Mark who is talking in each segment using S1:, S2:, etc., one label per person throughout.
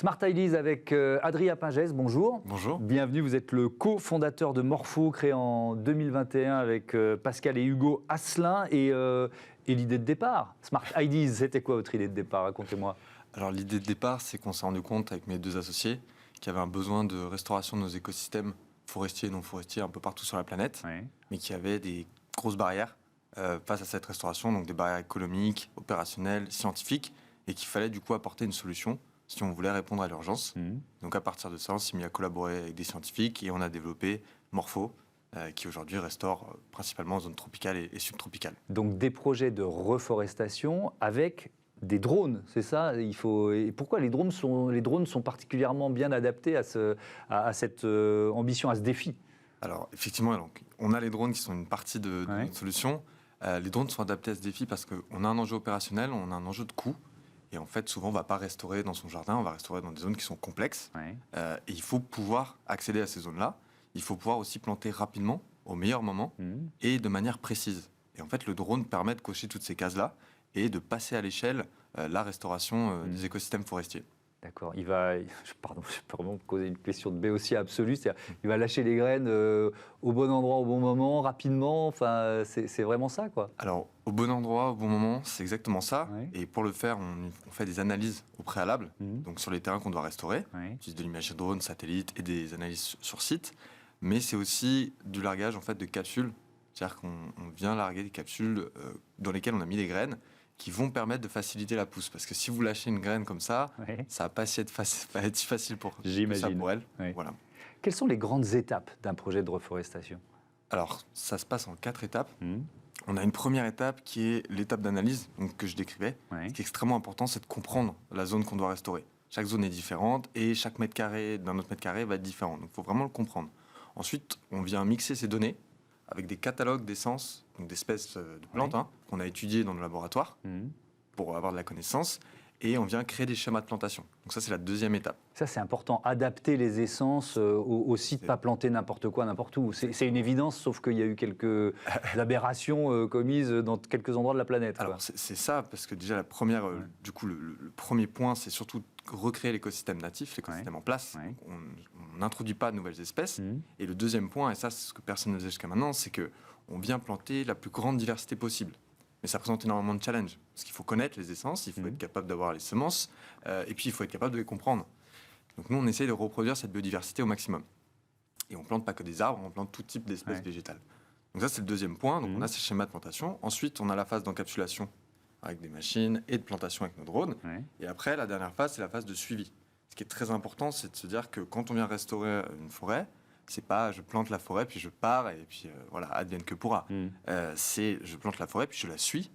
S1: Smart Ideas avec Adrien Pingès, bonjour.
S2: Bonjour.
S1: Bienvenue, vous êtes le cofondateur de Morpho, créé en 2021 avec Pascal et Hugo Asselin. Et l'idée de départ, Smart Ideas, c'était quoi votre idée de départ? Racontez-moi.
S2: Alors l'idée de départ, c'est qu'on s'est rendu compte avec mes deux associés qu'il y avait un besoin de restauration de nos écosystèmes forestiers et non forestiers un peu partout sur la planète, mais qu'il y avait des grosses barrières face à cette restauration, donc des barrières économiques, opérationnelles, scientifiques, et qu'il fallait du coup apporter une solution si on voulait répondre à l'urgence. Donc à partir de ça, on s'est mis à collaborer avec des scientifiques et on a développé Morpho, qui aujourd'hui restaure principalement en zone tropicale et subtropicale.
S1: Donc des projets de reforestation avec des drones, c'est ça? Et pourquoi les drones sont particulièrement bien adaptés à cette ambition, à ce défi?
S2: Alors effectivement, donc, on a les drones qui sont une partie de notre solution. Les drones sont adaptés à ce défi parce qu'on a un enjeu opérationnel, on a un enjeu de coût. Et en fait, souvent, on ne va pas restaurer dans son jardin, on va restaurer dans des zones qui sont complexes. Et il faut pouvoir accéder à ces zones-là. Il faut pouvoir aussi planter rapidement, au meilleur moment, et de manière précise. Et en fait, le drone permet de cocher toutes ces cases-là et de passer à l'échelle la restauration des écosystèmes forestiers.
S1: D'accord. Je peux vraiment poser une question de béotien absolue. C'est-à-dire, il va lâcher les graines au bon endroit, au bon moment, rapidement. Enfin, c'est vraiment ça, quoi.
S2: Alors, au bon endroit, au bon moment, c'est exactement ça. Et pour le faire, on fait des analyses au préalable, donc sur les terrains qu'on doit restaurer. On utilise de l'imagerie drone, satellite et des analyses sur site. Mais c'est aussi du largage en fait, de capsules. C'est-à-dire qu'on vient larguer des capsules dans lesquelles on a mis des graines qui vont permettre de faciliter la pousse. Parce que si vous lâchez une graine comme ça, ça va pas être si facile pour elle. Voilà.
S1: Quelles sont les grandes étapes d'un projet de reforestation?
S2: Alors, ça se passe en 4 étapes. On a une première étape qui est l'étape d'analyse que je décrivais. Ce qui est extrêmement important, c'est de comprendre la zone qu'on doit restaurer. Chaque zone est différente et chaque mètre carré d'un autre mètre carré va être différent. Donc, il faut vraiment le comprendre. Ensuite, on vient mixer ces données avec des catalogues d'essences, donc d'espèces de plantes qu'on a étudiées dans nos laboratoires pour avoir de la connaissance, et on vient créer des schémas de plantation. Donc ça, c'est la deuxième étape.
S1: Ça, c'est important, adapter les essences au site, pas planter n'importe quoi, n'importe où. C'est une évidence, sauf qu'il y a eu quelques aberrations commises dans quelques endroits de la planète.
S2: Alors, c'est ça, parce que déjà, du coup, le premier point, c'est surtout recréer l'écosystème natif, l'écosystème en place. Donc, on n'introduit pas de nouvelles espèces. Et le deuxième point, et ça, c'est ce que personne ne faisait jusqu'à maintenant, c'est qu'on vient planter la plus grande diversité possible. Mais ça présente énormément de challenges, parce qu'il faut connaître les essences, il faut être capable d'avoir les semences, et puis il faut être capable de les comprendre. Donc nous, on essaye de reproduire cette biodiversité au maximum. Et on plante pas que des arbres, on plante tout type d'espèces végétales. Donc ça, c'est le deuxième point. Donc on a ces schémas de plantation. Ensuite, on a la phase d'encapsulation avec des machines et de plantation avec nos drones. Et après, la dernière phase, c'est la phase de suivi. Ce qui est très important, c'est de se dire que quand on vient restaurer une forêt, c'est pas je plante la forêt puis je pars et puis voilà, advienne que pourra. C'est je plante la forêt puis je la suis.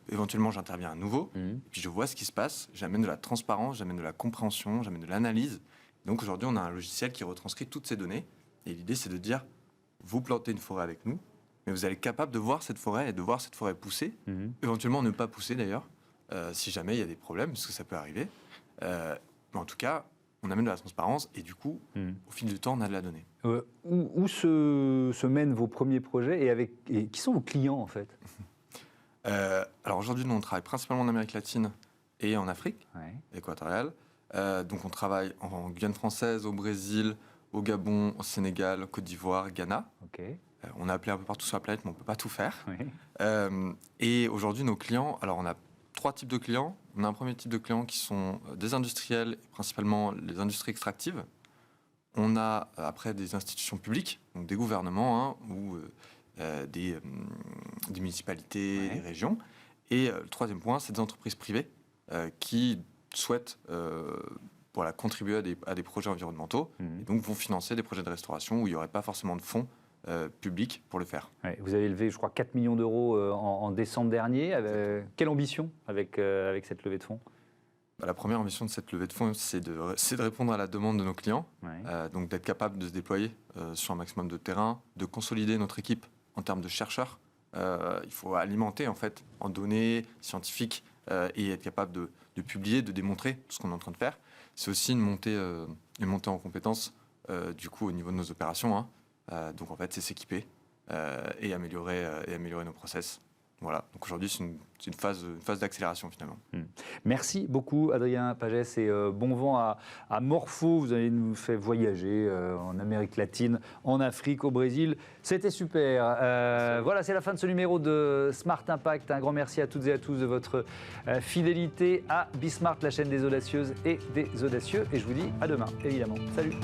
S2: Éventuellement, j'interviens à nouveau et puis je vois ce qui se passe. J'amène de la transparence, j'amène de la compréhension, j'amène de l'analyse. Donc aujourd'hui, on a un logiciel qui retranscrit toutes ces données. Et l'idée, c'est de dire vous plantez une forêt avec nous, mais vous allez être capable de voir cette forêt et de voir cette forêt pousser. Éventuellement, ne pas pousser d'ailleurs, si jamais il y a des problèmes, parce que ça peut arriver. Mais en tout cas, on amène de la transparence et du coup, au fil du temps, on a de la donnée.
S1: Où se mènent vos premiers projets et qui sont vos clients en fait?
S2: Alors aujourd'hui, nous, on travaille principalement en Amérique latine et en Afrique équatoriale. Donc on travaille en Guyane française, au Brésil, au Gabon, au Sénégal, Côte d'Ivoire, Ghana. On a appelé un peu partout sur la planète, mais on ne peut pas tout faire. Et aujourd'hui, nos clients, alors on a 3 types de clients. On a un premier type de clients qui sont des industriels, principalement les industries extractives. On a après des institutions publiques, donc des gouvernements ou des municipalités, des régions. Et le troisième point, c'est des entreprises privées qui souhaitent contribuer à des projets environnementaux et donc vont financer des projets de restauration où il n'y aurait pas forcément de fonds publics pour le faire. Vous
S1: avez levé, je crois, 4 millions d'euros en décembre dernier. Quelle ambition avec cette levée de fonds?
S2: La première ambition de cette levée de fonds, c'est de répondre à la demande de nos clients, donc d'être capable de se déployer sur un maximum de terrain, de consolider notre équipe en termes de chercheurs. Il faut alimenter en fait en données scientifiques et être capable de publier, de démontrer tout ce qu'on est en train de faire. C'est aussi une montée en compétences du coup au niveau de nos opérations. Donc en fait, c'est s'équiper et améliorer nos process. Voilà, donc aujourd'hui c'est une phase d'accélération finalement.
S1: Merci beaucoup Adrien Pagès et bon vent à Morpho. Vous allez nous faire voyager en Amérique latine, en Afrique, au Brésil. C'était super. Voilà, c'est la fin de ce numéro de Smart Impact. Un grand merci à toutes et à tous de votre fidélité à Bismart, la chaîne des audacieuses et des audacieux. Et je vous dis à demain, évidemment. Salut.